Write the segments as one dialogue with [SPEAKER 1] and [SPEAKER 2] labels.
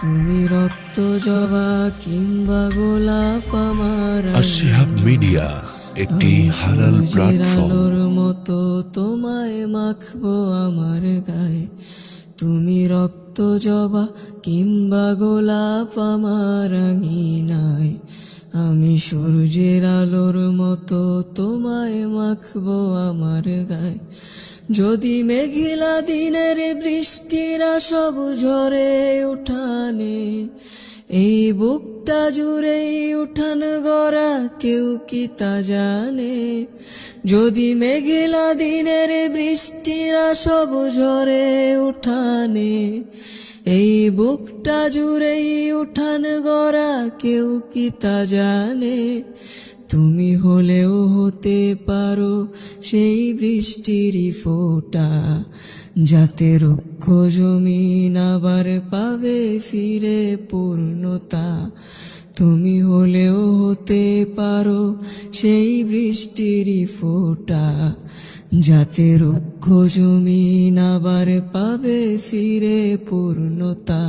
[SPEAKER 1] তুমি রক্ত জবা কিংবা গোলাপ আমার
[SPEAKER 2] আসিহাব মিডিয়া একটি হালাল প্ল্যাটফর্ম।
[SPEAKER 1] আলোর মতো তোমায় মাখবো আমার গায়ে। তুমি রক্ত জবা কিংবা গোলাপ আমার আঙিনায়, আমি সূর্যের আলোর মতো তোমায় মাখবো আমার গায়ে। যদি মেঘলা দিনের বৃষ্টিরা সব ঝরে উঠানে, এই বুকটা জুড়েই উঠান গড়া কেউ কি তা জানে। যদি মেঘলা দিনের বৃষ্টিরা সব ঝরে উঠানে, এই বুকটা জুড়েই উঠান গড়া কেউ কি তা জানে। তুমি হলেও হতে পারো সেই বৃষ্টিরই ফোঁটা, যাতে রুক্ষ জমিন আবার পাবে ফিরে পূর্ণতা। তুমি হলেও হতে পারো সেই বৃষ্টিরই ফোঁটা, যাতে রুক্ষ জমিন আবার পাবে ফিরে পূর্ণতা।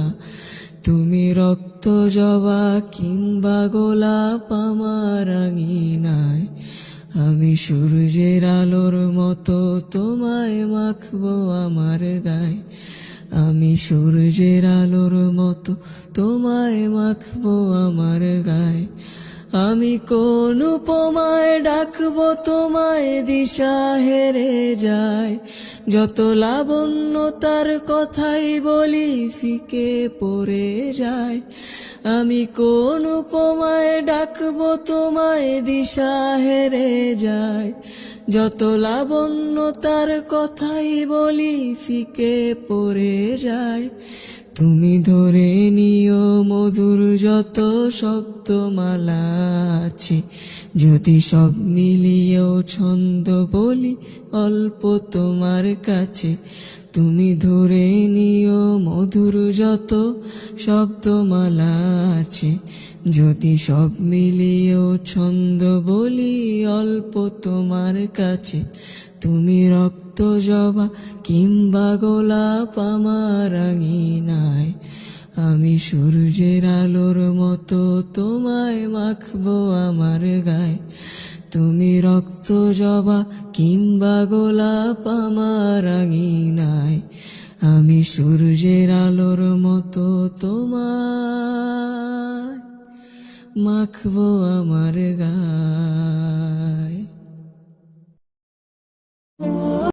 [SPEAKER 1] তুমি রক্ত জবা কিংবা গোলাপ আমার আঙিনায়, আমি সূর্যের আলোর মতো তোমায় মাখবো আমার গায়ে। আমি সূর্যের আলোর মতো তোমায় মাখবো আমার গায়ে। আমি কোন উপমায় ডাকবো তোমায় দিশা হেরে যায়, যত লাবণ্য তার কথাই বলি ফিকে পড়ে যায়। আমি কোন উপমায় ডাকবো তোমায় দিশা হেরে যায়, যত লাবণ্য তার কথাই বলি ফিকে পড়ে যায়। তুমি ধরে নিও মধুর যত শব্দমালা আছে, যদি সব মিলিয়েও ছন্দ বলি অল্প তোমার কাছে। তুমি ধরে নিও মধুর যত শব্দমালা আছে, যদি সব মিলিয়েও ছন্দ বলি অল্প তোমার কাছে। তুমি রক্ত জবা কিংবা গোলাপ আমার আঙিনায়, আমি সূর্যের আলোর মতো তোমায় মাখবো আমার গায়ে। তুমি রক্ত জবা কিংবা গোলাপ আমার আঙিনায়, আমি সূর্যের আলোর মতো তোমায় মাখবো আমার গায়ে।